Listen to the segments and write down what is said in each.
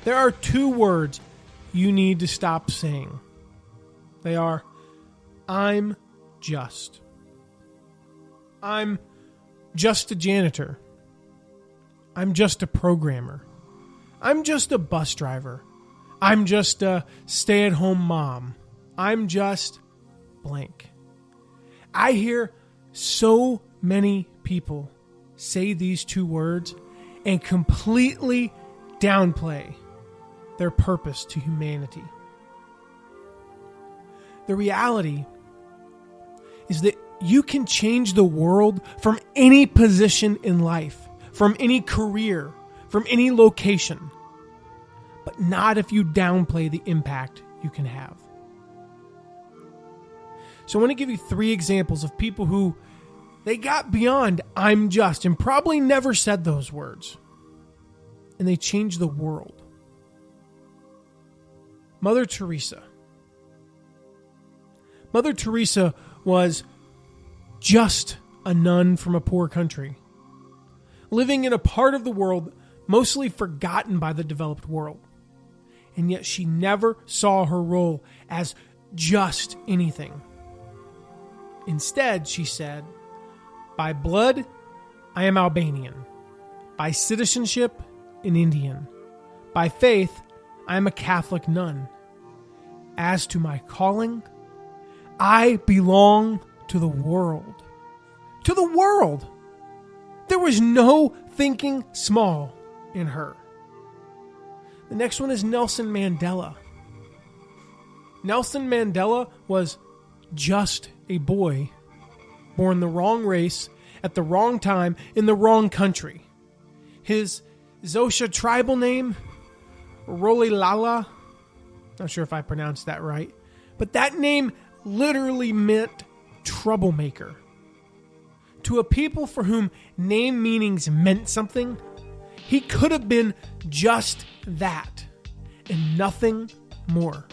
There are two words you need to stop saying. They are, I'm just. I'm just a janitor. I'm just a programmer. I'm just a bus driver. I'm just a stay-at-home mom. I'm just blank. I hear so many people say these two words and completely downplay their purpose to humanity. The reality is that you can change the world from any position in life, from any career, from any location, but not if you downplay the impact you can have. So I want to give you 3 examples of people who they got beyond I'm just and probably never said those words, and they changed the world. Mother Teresa. Mother Teresa was just a nun from a poor country, living in a part of the world mostly forgotten by the developed world. And yet she never saw her role as just anything. Instead, she said, by blood, I am Albanian. By citizenship, an Indian. By faith, I am a Catholic nun. As to my calling, I belong to the world. To the world! There was no thinking small in her. The next one is Nelson Mandela. Nelson Mandela was just a boy born the wrong race at the wrong time in the wrong country. His Xhosa tribal name, Rolihlahla, not sure if I pronounced that right, but that name literally meant troublemaker. To a people for whom name meanings meant something, he could have been just that and nothing more.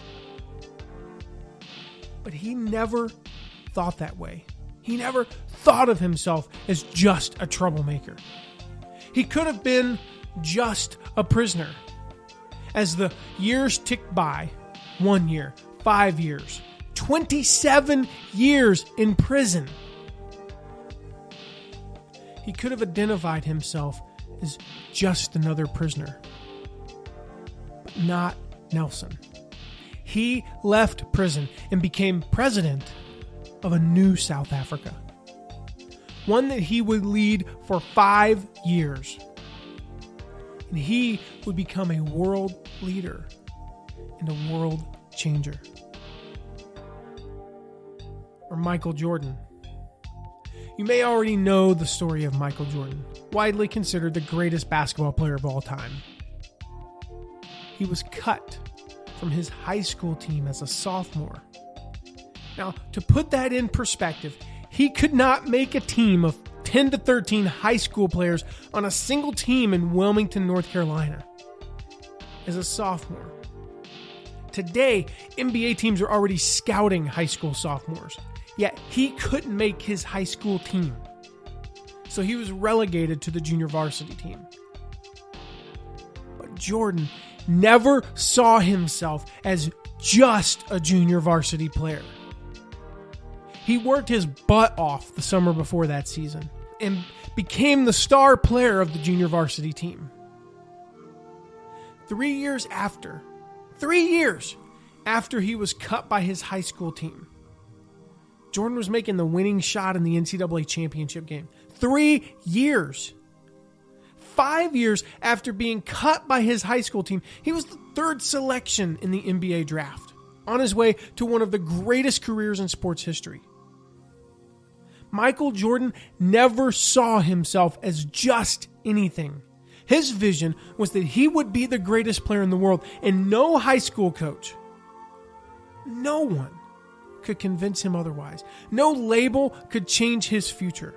But he never thought that way. He never thought of himself as just a troublemaker. He could have been just a prisoner. As the years ticked by, 1 year, 5 years, 27 years in prison, he could have identified himself as just another prisoner. But not Nelson. He left prison and became president of a new South Africa. One that he would lead for 5 years. And he would become a world leader and a world changer. Or Michael Jordan. You may already know the story of Michael Jordan, widely considered the greatest basketball player of all time. He was cut from his high school team as a sophomore. Now, to put that in perspective, he could not make a team of 10 to 13 high school players on a single team in Wilmington, North Carolina, as a sophomore. Today, NBA teams are already scouting high school sophomores, yet he couldn't make his high school team. So he was relegated to the junior varsity team. But Jordan never saw himself as just a junior varsity player. He worked his butt off the summer before that season and became the star player of the junior varsity team. 3 years after he was cut by his high school team, Jordan was making the winning shot in the NCAA championship game. 3 years. 5 years after being cut by his high school team, he was the 3rd selection in the NBA draft, on his way to one of the greatest careers in sports history. Michael Jordan never saw himself as just anything. His vision was that he would be the greatest player in the world, and no high school coach, no one could convince him otherwise. No label could change his future.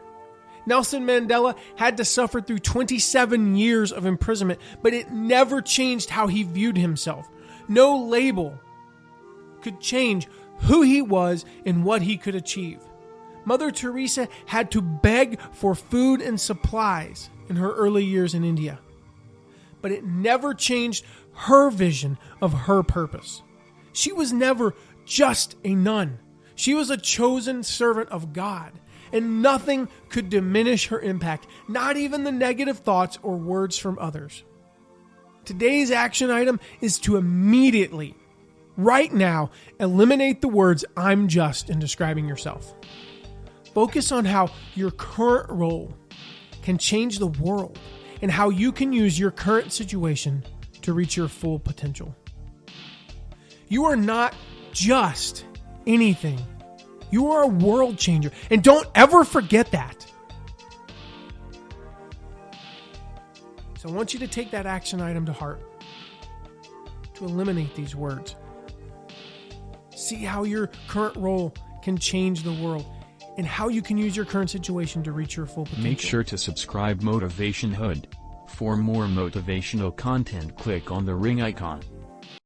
Nelson Mandela had to suffer through 27 years of imprisonment, but it never changed how he viewed himself. No label could change who he was and what he could achieve. Mother Teresa had to beg for food and supplies in her early years in India. but it never changed her vision of her purpose. She was never just a nun. She was a chosen servant of God, and nothing could diminish her impact, not even the negative thoughts or words from others. Today's action item is to immediately, right now, eliminate the words "I'm just" in describing yourself. Focus on how your current role can change the world and how you can use your current situation to reach your full potential. You are not just anything. You are a world changer, and don't ever forget that. So I want you to take that action item to heart, to eliminate these words. See how your current role can change the world and how you can use your current situation to reach your full potential. Make sure to subscribe Motivation Hood. For more motivational content, click on the ring icon.